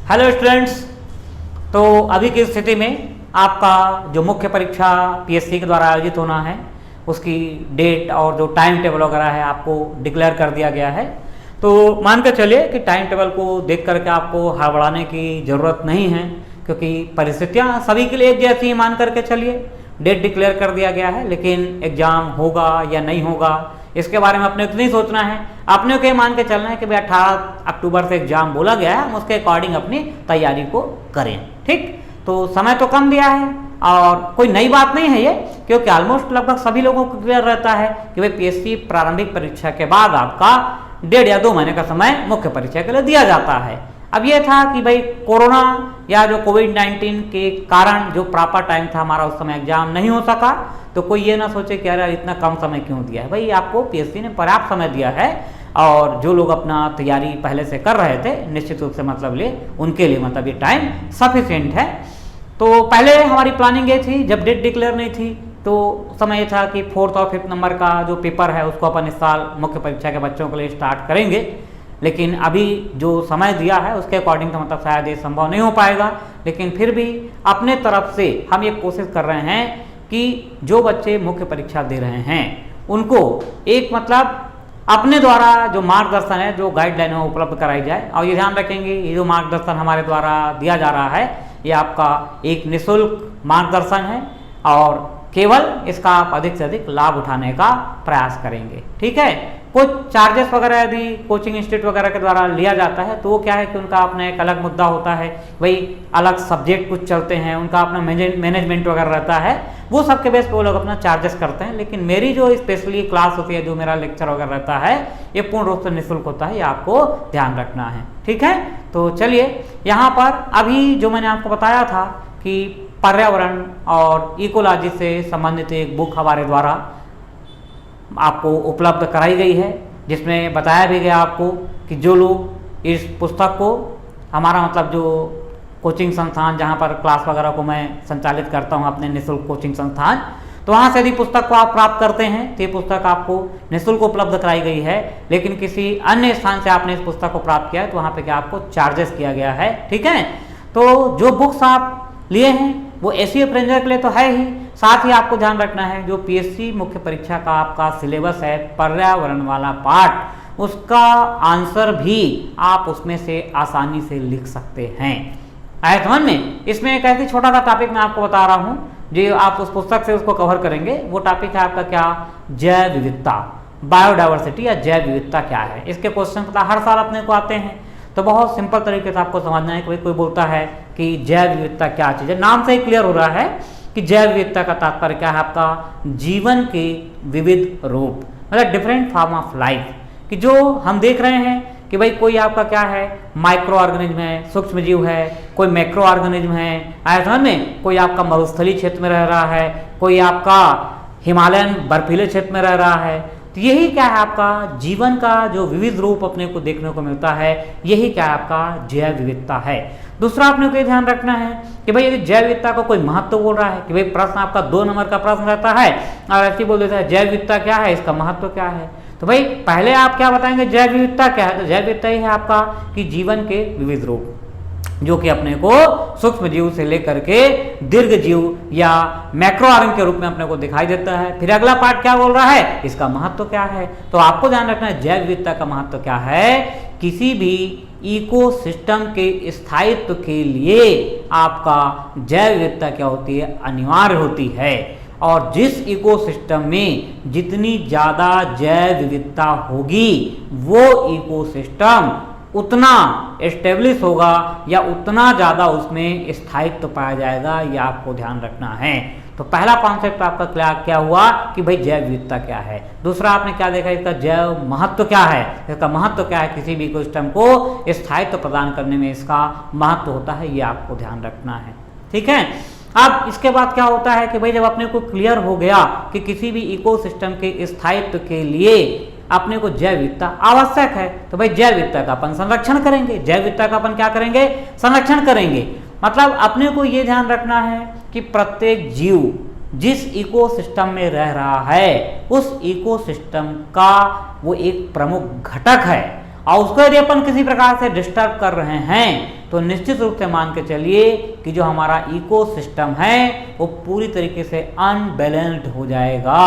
Hello students. तो अभी की स्थिति में आपका जो मुख्य परीक्षा पीएससी के द्वारा आयोजित होना है उसकी डेट और जो टाइम टेबल वगैरह है आपको डिक्लेयर कर दिया गया है। तो मान कर चलिए कि टाइम टेबल को देख करके आपको हड़बड़ाने की ज़रूरत नहीं है, क्योंकि परिस्थितियां सभी के लिए एक जैसी ही मान करके चलिए। डेट डिक्लेयर कर दिया गया है, लेकिन एग्ज़ाम होगा या नहीं होगा इसके बारे में अपने को नहीं सोचना है। अपने को ये मान के चलना है कि भाई 18 अक्टूबर से एग्जाम बोला गया है, हम उसके अकॉर्डिंग अपनी तैयारी को करें। ठीक, तो समय तो कम दिया है और कोई नई बात नहीं है ये, क्योंकि ऑलमोस्ट लगभग सभी लोगों को क्लियर रहता है कि भाई पीएससी प्रारंभिक परीक्षा के बाद आपका 1.5 या 2 महीने का समय मुख्य परीक्षा के लिए दिया जाता है। अब ये था कि भाई कोरोना या जो कोविड-19 के कारण जो प्रॉपर टाइम था हमारा, उस समय एग्जाम नहीं हो सका। तो कोई ये ना सोचे कि यार इतना कम समय क्यों दिया है। भाई आपको पीएससी ने पर्याप्त समय दिया है और जो लोग अपना तैयारी पहले से कर रहे थे निश्चित रूप से उनके लिए ये टाइम सफिशिएंट है। तो पहले हमारी प्लानिंग ये थी, जब डेट डिक्लेयर नहीं थी तो समय था कि 4th और 5th नंबर का जो पेपर है उसको अपन इस साल मुख्य परीक्षा के बच्चों के लिए स्टार्ट करेंगे। लेकिन अभी जो समय दिया है उसके अकॉर्डिंग तो शायद ये संभव नहीं हो पाएगा, लेकिन फिर भी अपने तरफ से हम ये कोशिश कर रहे हैं कि जो बच्चे मुख्य परीक्षा दे रहे हैं उनको एक अपने द्वारा जो मार्गदर्शन है, जो गाइडलाइन है उपलब्ध कराई जाए। और ये ध्यान रखेंगे ये जो मार्गदर्शन हमारे द्वारा दिया जा रहा है ये आपका एक निःशुल्क मार्गदर्शन है और केवल इसका आप अधिक से अधिक लाभ उठाने का प्रयास करेंगे। ठीक है, कुछ चार्जेस वगैरह यदि कोचिंग इंस्टीट्यूट वगैरह के द्वारा लिया जाता है तो वो क्या है कि उनका अपना एक अलग मुद्दा होता है, वही अलग सब्जेक्ट कुछ चलते हैं, उनका अपना मैनेजमेंट वगैरह रहता है, वो सबके बेस पे वो लोग अपना चार्जेस करते हैं। लेकिन मेरी जो स्पेशली क्लास होती है, जो मेरा लेक्चर वगैरह रहता है, ये पूर्ण रूप से निःशुल्क होता है, ये आपको ध्यान रखना है। ठीक है, तो चलिए यहाँ पर अभी जो मैंने आपको बताया था कि पर्यावरण और इकोलॉजी से संबंधित एक बुक हमारे द्वारा आपको उपलब्ध कराई गई है, जिसमें बताया भी गया आपको कि जो लोग इस पुस्तक को हमारा जो कोचिंग संस्थान जहां पर क्लास वगैरह को मैं संचालित करता हूं अपने निःशुल्क कोचिंग संस्थान, तो वहां से यदि पुस्तक को आप प्राप्त करते हैं तो ये पुस्तक आपको निःशुल्क उपलब्ध कराई गई है। लेकिन किसी अन्य स्थान से आपने इस पुस्तक को प्राप्त किया है तो वहां पे क्या आपको चार्जेस किया गया है। ठीक है, तो जो बुक्स आप लिए हैं वो एसीएफ रेंजर के लिए तो है ही, साथ ही आपको ध्यान रखना है जो पीएससी मुख्य परीक्षा का आपका सिलेबस है पर्यावरण वाला पार्ट, उसका आंसर भी आप उसमें से आसानी से लिख सकते हैं। आए समझ में? इसमें एक ऐसी छोटा सा टॉपिक मैं आपको बता रहा हूँ जो आप उस पुस्तक से उसको कवर करेंगे। वो टॉपिक है आपका क्या, जैव विविधता, बायोडाइवर्सिटी या जैव विविधता क्या है। इसके क्वेश्चन हर साल अपने को आते हैं, तो बहुत सिंपल तरीके से आपको समझना है कि कोई बोलता है कि जैव विविधता क्या चीज़ है, नाम से ही क्लियर हो रहा है कि जैव विविधता का तात्पर्य क्या है, आपका जीवन के विविध रूप, डिफरेंट फॉर्म ऑफ लाइफ, कि जो हम देख रहे हैं कि भाई कोई आपका क्या है माइक्रो ऑर्गेनिज्म है, सूक्ष्म जीव है, कोई मैक्रो ऑर्गेनिज्म है, आया समझ में, कोई आपका मरुस्थलीय क्षेत्र में रह रहा है, कोई आपका हिमालयन बर्फीले क्षेत्र में रह रहा है। तो यही क्या है आपका जीवन का जो विविध रूप अपने को देखने को मिलता है, यही क्या है आपका जैव विविधता है। दूसरा आपने को ध्यान रखना है कि भाई यदि जैव विविधता का कोई महत्व बोल रहा है कि भाई प्रश्न आपका 2 नंबर का प्रश्न रहता है और ऐसे बोल देता है जैव विविधता क्या है, इसका महत्व क्या है, तो भाई पहले आप क्या बताएंगे जैव विविधता क्या है। तो जैव विविधता ही है आपका कि जीवन के विविध रूप, जो कि अपने को सूक्ष्म जीव से लेकर के दीर्घ जीव या मैक्रो ऑर्गन के रूप में अपने को दिखाई देता है। फिर अगला पार्ट क्या बोल रहा है, इसका महत्व क्या है। तो आपको ध्यान रखना है जैव विविधता का महत्व क्या है। किसी भी इकोसिस्टम के स्थायित्व के लिए आपका जैव विविधता क्या होती है, अनिवार्य होती है। और जिस इकोसिस्टम में जितनी ज़्यादा जैव विविधता होगी वो इकोसिस्टम उतना एस्टेब्लिश होगा या उतना ज़्यादा उसमें स्थायित्व पाया जाएगा, यह आपको ध्यान रखना है। तो पहला कॉन्सेप्ट आपका क्या हुआ कि भाई जैव विविधता क्या है। दूसरा आपने क्या देखा, इसका जैव महत्व क्या है। इसका महत्व क्या है, किसी भी इकोसिस्टम को स्थायित्व प्रदान करने में इसका महत्व होता है, ये आपको ध्यान रखना है। ठीक है, अब इसके बाद क्या होता है कि भाई जब अपने को क्लियर हो गया कि किसी भी इकोसिस्टम के स्थायित्व के लिए अपने को जैव विविधता आवश्यक है, तो भाई जैव विविधता का अपन संरक्षण करेंगे। जैव विविधता का अपन क्या करेंगे, संरक्षण करेंगे। अपने को ये ध्यान रखना है कि प्रत्येक जीव जिस इकोसिस्टम में रह रहा है उस इकोसिस्टम का वो एक प्रमुख घटक है और उसको यदि अपन किसी प्रकार से डिस्टर्ब कर रहे हैं तो निश्चित रूप से मान के चलिए कि जो हमारा इकोसिस्टम है वो पूरी तरीके से अनबैलेंस्ड हो जाएगा।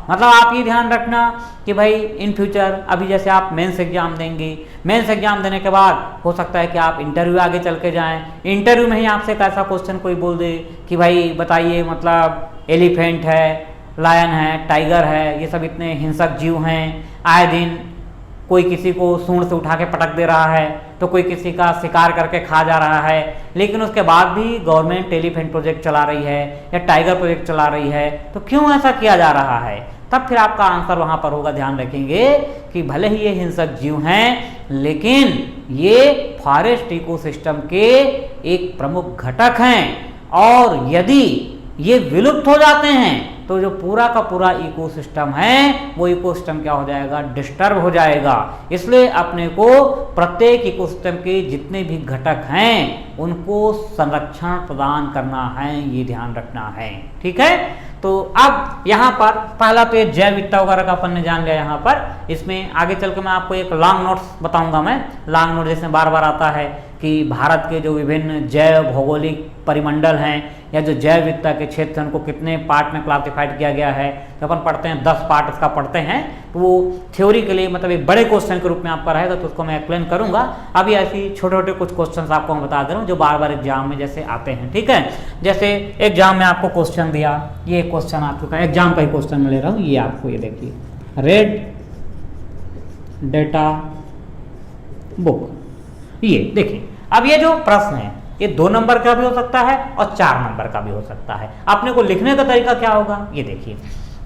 मतलब आप ये ध्यान रखना कि भाई इन फ्यूचर अभी जैसे आप मेंस एग्जाम देंगे, मेंस एग्जाम देने के बाद हो सकता है कि आप इंटरव्यू आगे चल के जाएं, इंटरव्यू में ही आपसे एक ऐसा क्वेश्चन कोई बोल दे कि भाई बताइए मतलब एलिफेंट है, लायन है, टाइगर है, ये सब इतने हिंसक जीव हैं, आए दिन कोई किसी को सूंड से उठा के पटक दे रहा है, तो कोई किसी का शिकार करके खा जा रहा है, लेकिन उसके बाद भी गवर्नमेंट एलिफेंट प्रोजेक्ट चला रही है या टाइगर प्रोजेक्ट चला रही है, तो क्यों ऐसा किया जा रहा है? तब फिर आपका आंसर वहां पर होगा, ध्यान रखेंगे कि भले ही ये हिंसक जीव हैं लेकिन ये फॉरेस्ट इकोसिस्टम के एक प्रमुख घटक हैं, और यदि ये विलुप्त हो जाते हैं तो जो पूरा का पूरा इकोसिस्टम है वो इकोसिस्टम क्या हो जाएगा? डिस्टर्ब हो जाएगा। इसलिए अपने को प्रत्येक इकोसिस्टम के जितने भी घटक हैं उनको संरक्षण प्रदान करना है, ये ध्यान रखना है। ठीक है, तो अब यहाँ पर पहला तो ये जैव विविधता वगैरह का अपन ने जान लिया। यहाँ पर इसमें आगे चल के मैं आपको एक लॉन्ग नोट्स बताऊंगा, मैं लॉन्ग नोट जिसमें बार बार आता है कि भारत के जो विभिन्न जैव भौगोलिक परिमंडल हैं या जो जैव विविधता के क्षेत्र हैं उनको कितने पार्ट में क्लासिफाइड किया गया है। तो अपन पढ़ते हैं 10 पार्ट इसका पढ़ते हैं, तो वो थ्योरी के लिए मतलब एक बड़े क्वेश्चन के रूप में आपका रहेगा, तो उसको मैं एक्सप्लेन करूंगा। अभी ऐसी छोटे छोटे कुछ क्वेश्चन आपको मैं बता दे रहा हूँ जो बार बार एग्जाम में जैसे आते हैं। ठीक है, जैसे एग्जाम में आपको क्वेश्चन दिया, ये क्वेश्चन आ चुका है, एग्जाम का ही क्वेश्चन मैं ले रहा हूँ, ये आपको ये देखिए, रेड डाटा बुक, ये देखिए। अब ये जो प्रश्न है ये 2 नंबर का भी हो सकता है और 4 नंबर का भी हो सकता है। अपने को लिखने का तरीका क्या होगा, ये देखिए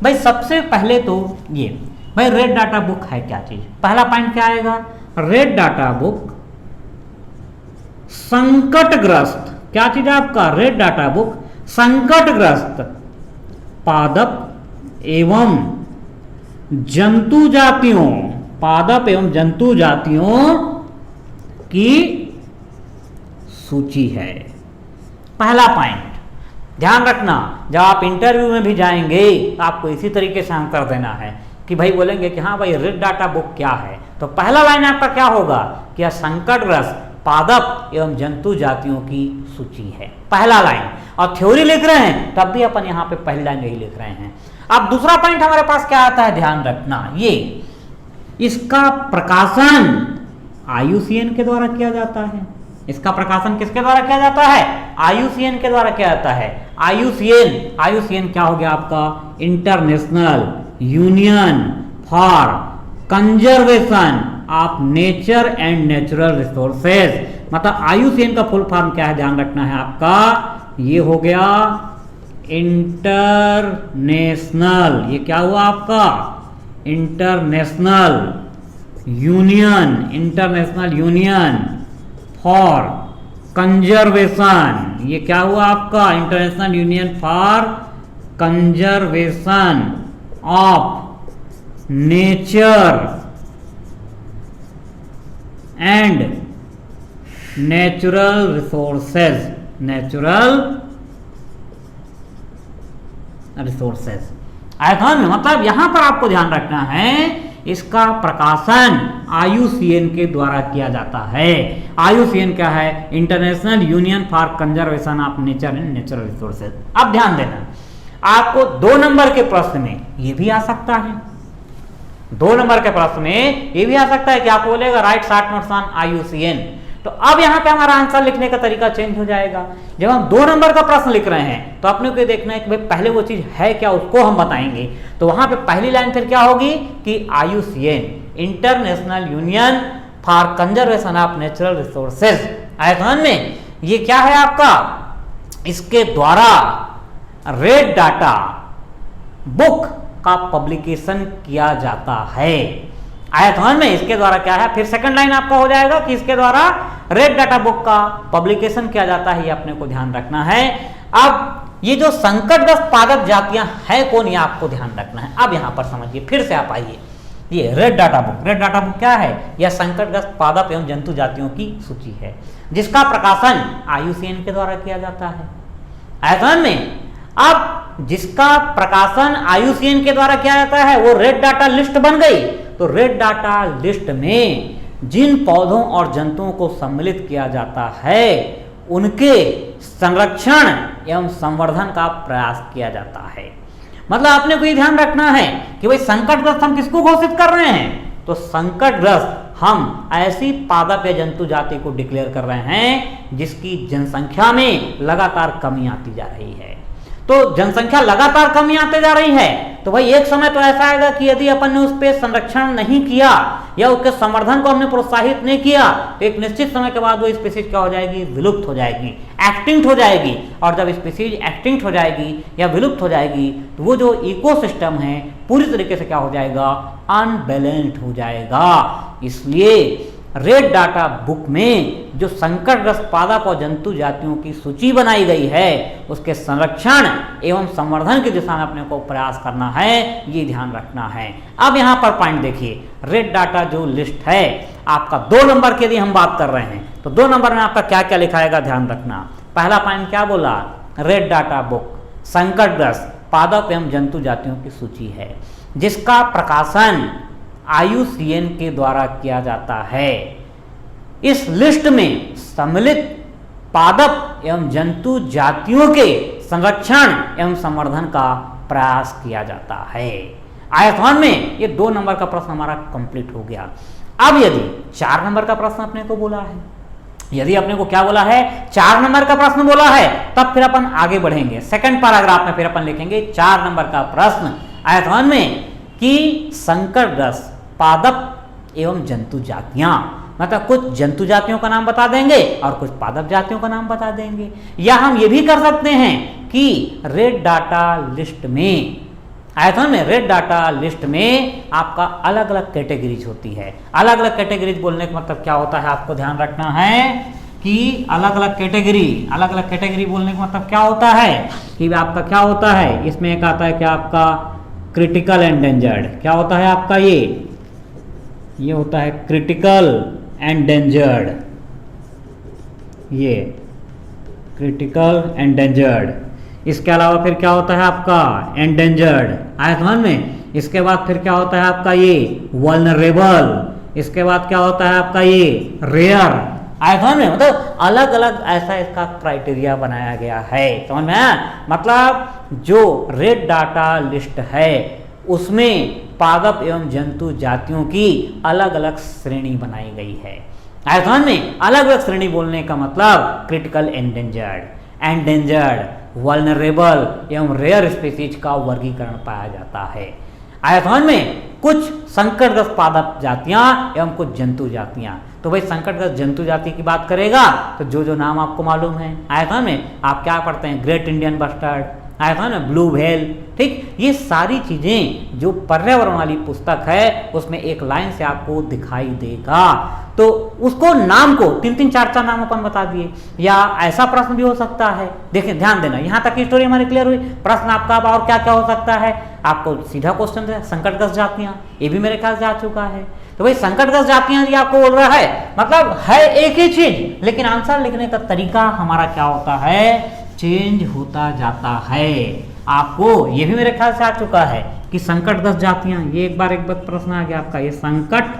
भाई। सबसे पहले तो ये भाई रेड डाटा बुक है क्या चीज, पहला पॉइंट क्या आएगा? रेड डाटा बुक संकटग्रस्त, क्या चीज है आपका? रेड डाटा बुक संकटग्रस्त पादप एवं जंतु जातियों, पादप एवं जंतु जातियों की सूची है। पहला पॉइंट ध्यान रखना, जब आप इंटरव्यू में भी जाएंगे तो आपको इसी तरीके से आंसर देना है कि भाई बोलेंगे कि हाँ भाई रेड डाटा बुक क्या है, तो पहला लाइन आपका क्या होगा कि यह संकटग्रस्त पादप एवं जंतु जातियों की सूची है, पहला लाइन। और थ्योरी लिख रहे हैं तब भी अपन यहाँ पे पहली लाइन यही लिख रहे हैं। अब दूसरा पॉइंट हमारे पास क्या आता है, ध्यान रखना, ये इसका प्रकाशन IUCN के द्वारा किया जाता है। इसका प्रकाशन किसके द्वारा किया जाता है? IUCN के द्वारा किया जाता है। IUCN क्या हो गया आपका? International union for conservation of nature and natural resources. मतलब IUCN का फुल फॉर्म क्या है, ध्यान रखना है आपका, ये हो गया इंटरनेशनल, ये क्या हुआ आपका? इंटरनेशनल यूनियन फॉर कंजर्वेशन, ये क्या हुआ आपका? International union for conservation of nature and natural resources, आयतन में मतलब यहां पर आपको ध्यान रखना है इसका प्रकाशन IUCN के द्वारा किया जाता है। IUCN क्या है? International union for conservation of nature and natural resources. अब ध्यान देना, आपको 2 नंबर के प्रश्न में ये भी आ सकता है, 2 नंबर के प्रश्न में ये भी आ सकता है कि आपको बोलेगा right short notes on IUCN। तो अब यहां पे हमारा आंसर लिखने का तरीका चेंज हो जाएगा। जब हम 2 नंबर का प्रश्न लिख रहे हैं तो अपने को देखना है कि भाई पहले वो चीज है क्या, उसको हम बताएंगे। तो वहां पे पहली लाइन फिर क्या होगी कि IUCN international union for conservation of natural resources, आयतन में ये क्या है आपका? इसके द्वारा रेड डाटा बुक का पब्लिकेशन किया जाता है। आयतन में इसके द्वारा क्या है? फिर सेकंड लाइन आपका हो जाएगा कि इसके द्वारा रेड डाटा बुक का पब्लिकेशन किया जाता है, ये अपने को ध्यान रखना है। अब ये जो संकटग्रस्त पादप जातियां है कौन, ये आपको ध्यान रखना है। अब यहां पर समझिए, फिर से आप आइए, ये रेड डाटा बुक क्या है? यह संकटग्रस्त पादप एवं जंतु जातियों की सूची है जिसका प्रकाशन IUCN के द्वारा किया जाता है, आयतन में। अब जिसका प्रकाशन IUCN के द्वारा किया जाता है वो रेड डाटा लिस्ट बन गई। तो रेड डाटा लिस्ट में जिन पौधों और जंतुओं को सम्मिलित किया जाता है उनके संरक्षण एवं संवर्धन का प्रयास किया जाता है। मतलब आपने को ये ध्यान रखना है कि भाई संकटग्रस्त हम किसको घोषित कर रहे हैं, तो संकटग्रस्त हम ऐसी पादप या जंतु जाति को डिक्लेयर कर रहे हैं जिसकी जनसंख्या में लगातार कमी आती जा रही है। तो जनसंख्या लगातार कमी आते जा रही है, तो भाई एक समय तो ऐसा आएगा कि यदि अपन ने उस पर संरक्षण नहीं किया या उसके संवर्धन को हमने प्रोत्साहित नहीं किया तो एक निश्चित समय के बाद वो स्पीसीज क्या हो जाएगी, विलुप्त हो जाएगी, एक्सटिंक्ट हो जाएगी। और जब स्पीसीज एक्सटिंक्ट हो जाएगी या विलुप्त हो जाएगी तो वो जो इकोसिस्टम है पूरी तरीके से क्या हो जाएगा, अनबैलेंस्ड हो जाएगा। इसलिए रेड डाटा बुक में जो संकटग्रस्त पादप और जंतु जातियों की सूची बनाई गई है उसके संरक्षण एवं संवर्धन की दिशा में अपने को प्रयास करना है, ये ध्यान रखना है। अब यहाँ पर पॉइंट देखिए, रेड डाटा जो लिस्ट है आपका 2 नंबर की यदि हम बात कर रहे हैं तो 2 नंबर में आपका क्या क्या लिखा आएगा, ध्यान रखना। पहला पॉइंट क्या बोला, रेड डाटा बुक संकटग्रस्त पादप एवं जंतु जातियों की सूची है जिसका प्रकाशन IUCN के द्वारा किया जाता है। इस लिस्ट में सम्मिलित पादप एवं जंतु जातियों के संरक्षण एवं संवर्धन का प्रयास किया जाता है। आयतन में ये 2 नंबर का प्रश्न हमारा कंप्लीट हो गया। अब यदि 4 नंबर का प्रश्न अपने को बोला है, यदि अपने को क्या बोला है, 4 नंबर का प्रश्न बोला है, तब फिर अपन आगे बढ़ेंगे। सेकंड पैराग्राफ में फिर अपन लिखेंगे 4 नंबर का प्रश्न आयतन में कि संकटग्रस्त पादप एवं जंतु जातियां, मतलब कुछ जंतु जातियों का नाम बता देंगे और कुछ पादप जातियों का नाम बता देंगे। या हम ये भी कर सकते हैं कि रेड डाटा लिस्ट में, आयतन में रेड डाटा लिस्ट में आपका अलग अलग कैटेगरीज होती है। अलग अलग कैटेगरीज बोलने का मतलब क्या होता है, आपको ध्यान रखना है कि अलग अलग कैटेगरी बोलने का मतलब क्या होता है कि आपका क्या होता है, इसमें एक आता है कि आपका क्रिटिकल एंडेंजर्ड, क्या होता है आपका ये होता है क्रिटिकल एंडेंजर्ड, ये क्रिटिकल एंडेंजर्ड। इसके अलावा फिर क्या होता है आपका एंडेंजर्ड आयतन में। इसके बाद फिर क्या होता है आपका ये वल्नरेबल। इसके बाद क्या होता है आपका ये रेयर आयतन में। मतलब अलग अलग ऐसा इसका क्राइटेरिया बनाया गया है, समझ में आया। मतलब जो रेड डाटा लिस्ट है उसमें पादप एवं जंतु जातियों की अलग अलग श्रेणी बनाई गई है। आयतन में अलग अलग श्रेणी बोलने का मतलब क्रिटिकल एंडेंजर्ड, वल्नरेबल एवं रेयर स्पीसीज का वर्गीकरण पाया जाता है। आयतन में कुछ संकटग्रस्त पादप जातियां एवं कुछ जंतु जातियां। तो भाई संकटग्रस्त जंतु जाति की बात करेगा तो जो नाम आपको मालूम है आयतन में आप क्या पढ़ते हैं, ग्रेट इंडियन बस्टर्ड, आयतन में ब्लू व्हेल, ठीक। ये सारी चीजें जो पर्यावरण वाली पुस्तक है उसमें एक लाइन से आपको दिखाई देगा। तो उसको नाम को 3-3, 4-4 नाम अपन बता दिए। या ऐसा प्रश्न भी हो सकता है, देखिए ध्यान देना, यहाँ तक की स्टोरी हमारी क्लियर हुई। प्रश्न आपका अब और क्या क्या हो सकता है, आपको सीधा क्वेश्चन है संकटग्रस्त जातियां, ये भी मेरे ख्याल से आ चुका है। तो भाई संकटग्रस्त जातियां यदि आपको बोल रहा है मतलब है एक ही चीज, लेकिन आंसर लिखने का तरीका हमारा क्या होता है, चेंज होता जाता है। आपको ये भी मेरे ख्याल से आ चुका है कि संकटग्रस्त जातियां, ये एक बार प्रश्न आ गया आपका, ये संकटग्रस्त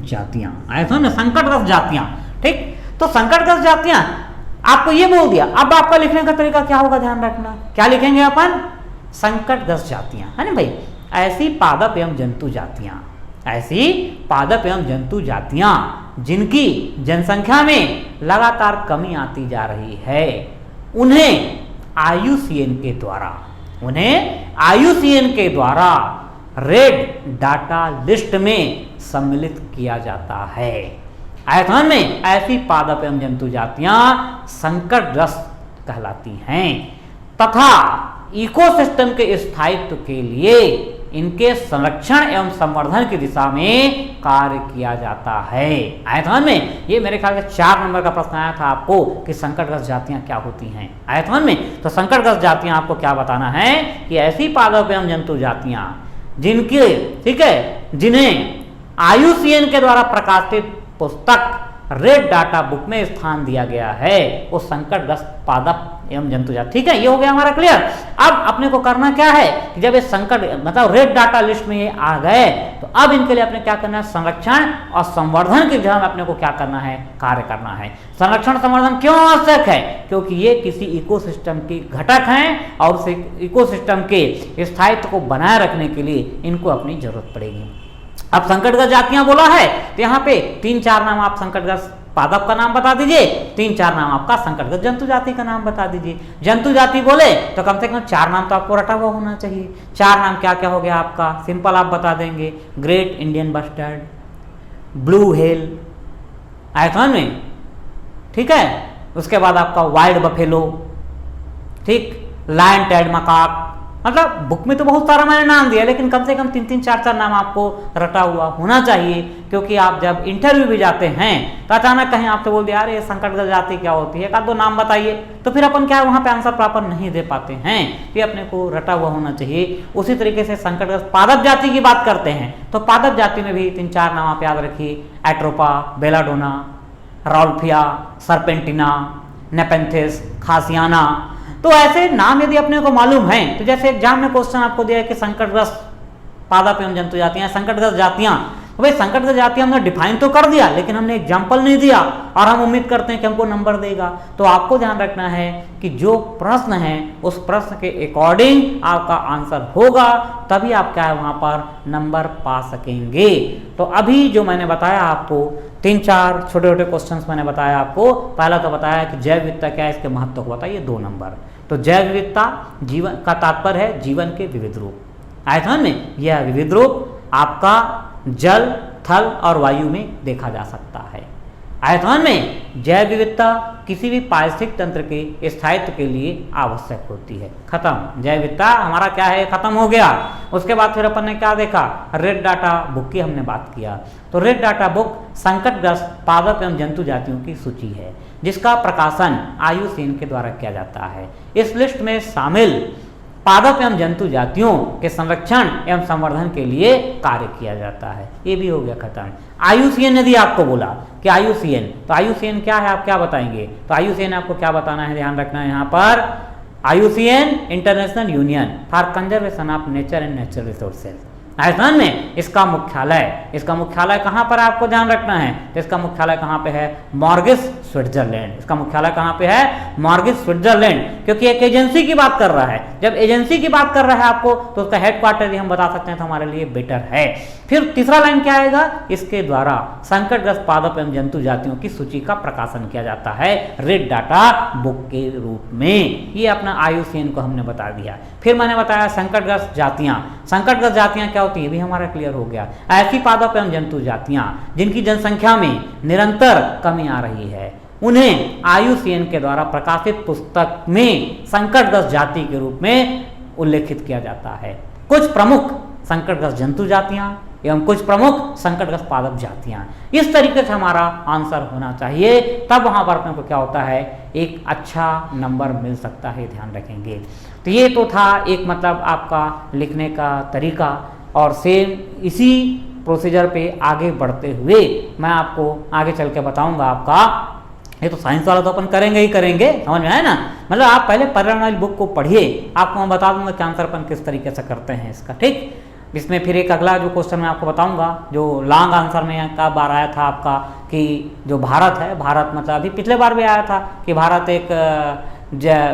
जातियां आयतन में संकटग्रस्त जातियां, ठीक। तो संकटग्रस्त जातियां आपको ये बोल दिया। अब आपका लिखने का तरीका क्या होगा, ध्यान रखना, क्या लिखेंगे अपन, संकटग्रस्त जातियां, है ना भाई। ऐसी पादप एवं जंतु जातियां, ऐसी पादप एवं जंतु जातियां जिनकी जनसंख्या में लगातार कमी आती जा रही है, उन्हें IUCN के द्वारा रेड डाटा लिस्ट में सम्मिलित किया जाता है। आयतन में ऐसी पादप एवं जंतु जातियां संकटग्रस्त कहलाती हैं तथा इकोसिस्टम के स्थायित्व के लिए इनके संरक्षण एवं संवर्धन की दिशा में कार्य किया जाता है। आयतन में ये मेरे ख्याल से 4 नंबर का प्रश्न आया था आपको कि संकटग्रस्त जातियां क्या होती हैं आयतन में। तो संकटग्रस्त जातियां आपको क्या बताना है कि ऐसी पादप एवं जंतु जातियां जिनके, ठीक है, जिन्हें IUCN के द्वारा प्रकाशित पुस्तक रेड डाटा बुक में स्थान दिया गया है वो संकटग्रस्त पादप एवं जंतु जाति। ठीक है, ये हो गया हमारा क्लियर। अब अपने को करना क्या है कि जब ये संकट मतलब रेड डाटा लिस्ट में ये आ गए तो अब इनके लिए अपने क्या करना है, संरक्षण और संवर्धन की दिशा में अपने को क्या करना है, कार्य करना है। संरक्षण संवर्धन क्यों आवश्यक है, क्योंकि ये किसी इकोसिस्टम की घटक हैं और उस इकोसिस्टम के स्थायित्व को बनाए रखने के लिए इनको अपनी जरूरत पड़ेगी। अब संकटग्रस्त जातियां बोला है तो यहाँ पे 3-4 नाम आप संकटग्रस्त पादप का नाम बता दीजिए, 3-4 नाम आपका संकटग्रस्त जंतु जाति का नाम बता दीजिए। जंतु जाति बोले तो कम से कम 4 नाम तो आपको रटा हुआ होना चाहिए। 4 नाम क्या क्या हो गया आपका, सिंपल आप बता देंगे, ग्रेट इंडियन बस्टर्ड, ब्लू हेल आयथन में, ठीक है, उसके बाद आपका वाइल्ड बफेलो, ठीक, लायन टेड मकाक, मतलब बुक में तो बहुत सारा मैंने नाम दिया लेकिन कम से कम 3-3, 4-4 नाम आपको रटा हुआ होना चाहिए, क्योंकि आप जब इंटरव्यू भी जाते हैं तो अचानक कहीं आपसे बोल दिया अरे संकटग्रस्त जाति क्या होती है, 1-2 नाम बताइए, तो फिर अपन क्या वहाँ पे आंसर प्रॉपर नहीं दे पाते हैं। ये अपने को रटा हुआ होना चाहिए। उसी तरीके से संकटग्रस्त पादप जाति की बात करते हैं तो पादप जाति में भी 3-4 नाम आप याद रखिए, Atropa, belladonna, Rauwolfia, सरपेंटिना, Nepenthes, khasiana. तो ऐसे नाम यदि अपने को मालूम है तो जैसे एग्जाम में क्वेश्चन आपको दिया है कि संकटग्रस्त पादप एवं जंतु जातियां, संकटग्रस्त जातियां, तो भाई संकटग्रस्त जातियां हमने डिफाइन तो कर दिया लेकिन हमने एग्जाम्पल नहीं दिया और हम उम्मीद करते हैं कि हमको नंबर देगा। तो आपको ध्यान रखना है कि जो प्रश्न है उस प्रश्न के अकॉर्डिंग आपका आंसर होगा, तभी आप क्या है वहां पर नंबर पा सकेंगे। तो अभी जो मैंने बताया आपको 3-4 छोटे छोटे क्वेश्चंस मैंने बताया आपको। पहला तो बताया कि जैव विविधता क्या है, इसके महत्व को बताइए 2 नंबर। तो जैव विविधता जीवन का तात्पर्य है जीवन के विविध रूप। आयतन में यह विविध रूप आपका जल, थल और वायु में देखा जा सकता है। आयतन में जैव विविधता किसी भी पारिस्थितिक तंत्र के स्थायित्व के लिए आवश्यक होती है। खत्म, जैव विविधता हमारा क्या है, खत्म हो गया। उसके बाद फिर अपन ने क्या देखा, रेड डाटा बुक की हमने बात किया। तो रेड डाटा बुक संकटग्रस्त पादप एवं जंतु जातियों की सूची है जिसका प्रकाशन IUCN के द्वारा किया जाता है। इस लिस्ट में शामिल पादप एवं जंतु जातियों के संरक्षण एवं संवर्धन के लिए कार्य किया जाता है। ये भी हो गया खत्म। IUCN यदि आपको बोला कि IUCN, तो IUCN क्या है, आप क्या बताएंगे? तो IUCN आपको क्या बताना है, ध्यान रखना है यहाँ पर, IUCN international union for conservation of nature and natural resources. आयतन में इसका मुख्यालय कहाँ पर आपको ध्यान रखना है, तो इसका मुख्यालय कहाँ पे है, मॉर्गिस स्विट्जरलैंड। इसका मुख्यालय कहाँ पे है, मॉर्गिस स्विट्जरलैंड, क्योंकि एक एजेंसी की बात कर रहा है। जब एजेंसी की बात कर रहा है आपको तो उसका हेडक्वार्टर भी हम बता सकते हैं तो हमारे लिए बेटर है। फिर तीसरा लाइन क्या आएगा, इसके द्वारा संकटग्रस्त पादप एवं जंतु जातियों की सूची का प्रकाशन किया जाता है रेड डाटा बुक के रूप में। ये अपना IUCN को हमने बता दिया। फिर मैंने बताया संकटग्रस्त जातियां क्या होती है, भी हमारा क्लियर हो गया। ऐसी पादप एवं जंतु जातियां जिनकी जनसंख्या में निरंतर कमी आ रही है उन्हें IUCN के द्वारा प्रकाशित पुस्तक में संकटग्रस्त जाति के रूप में उल्लेखित किया जाता है। कुछ प्रमुख संकटग्रस्त जंतु जातियां एवं कुछ प्रमुख संकटग्रस्त पादप जातियां, इस तरीके से हमारा आंसर होना चाहिए, तब वहां पर अपने को क्या होता है, एक अच्छा नंबर मिल सकता है, ध्यान रखेंगे। तो ये तो था एक मतलब आपका लिखने का तरीका, और सेम इसी प्रोसीजर पे आगे बढ़ते हुए मैं आपको आगे चल के बताऊंगा आपका, ये तो साइंस वाला तो अपन करेंगे ही करेंगे, समझ में आया ना। मतलब आप पहले पर्यावरण वाली बुक को पढ़िए, आपको मैं बता दूंगा कि आंसर अपन किस तरीके से करते हैं इसका, ठीक। इसमें फिर एक अगला जो क्वेश्चन मैं आपको बताऊंगा, जो लॉन्ग आंसर में का बार आया था आपका, कि जो भारत है, भारत मतलब अभी पिछले बार भी आया था कि भारत एक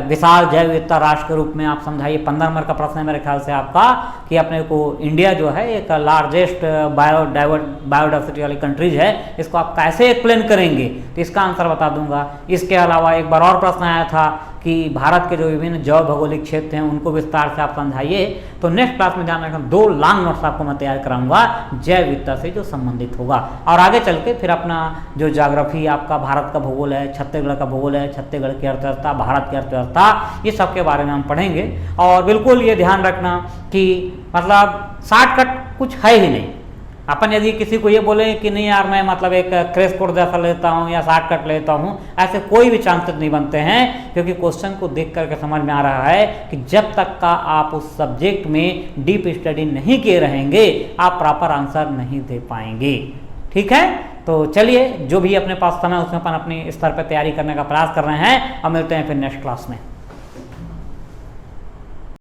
विशाल जैव विविधता राष्ट्र के रूप में आप समझाइए। 15 नंबर का प्रश्न है मेरे ख्याल से आपका, कि अपने को इंडिया जो है एक लार्जेस्ट बायोडाइवर्सिटी वाली कंट्रीज है, इसको आप कैसे एक्सप्लेन करेंगे, तो इसका आंसर बता दूंगा। इसके अलावा एक बार और प्रश्न आया था कि भारत के जो विभिन्न जैव भौगोलिक क्षेत्र हैं उनको विस्तार से आप समझाइए। तो नेक्स्ट क्लास में ध्यान रखना, 2 लॉन्ग नोट्स आपको मैं तैयार कराऊंगा जैव विविधता से जो संबंधित होगा, और आगे चल के फिर अपना जो ज्योग्राफी आपका भारत का भूगोल है, छत्तीसगढ़ का भूगोल है, छत्तीसगढ़ की अर्थव्यवस्था, भारत की अर्थव्यवस्था, ये सब के बारे में हम पढ़ेंगे। और बिल्कुल ये ध्यान रखना कि मतलब शॉर्टकट कुछ है ही नहीं। अपन यदि किसी को ये बोले कि नहीं यार मैं मतलब एक क्रैश कोर्स जैसा लेता हूँ या शॉर्टकट लेता हूँ, ऐसे कोई भी चांसेस नहीं बनते हैं, क्योंकि क्वेश्चन को देख करके समझ में आ रहा है कि जब तक का आप उस सब्जेक्ट में डीप स्टडी नहीं किए रहेंगे आप प्रॉपर आंसर नहीं दे पाएंगे, ठीक है। तो चलिए जो भी अपने पास समय उसमें अपन अपने स्तर पर तैयारी करने का प्रयास कर रहे हैं और मिलते हैं फिर नेक्स्ट क्लास में।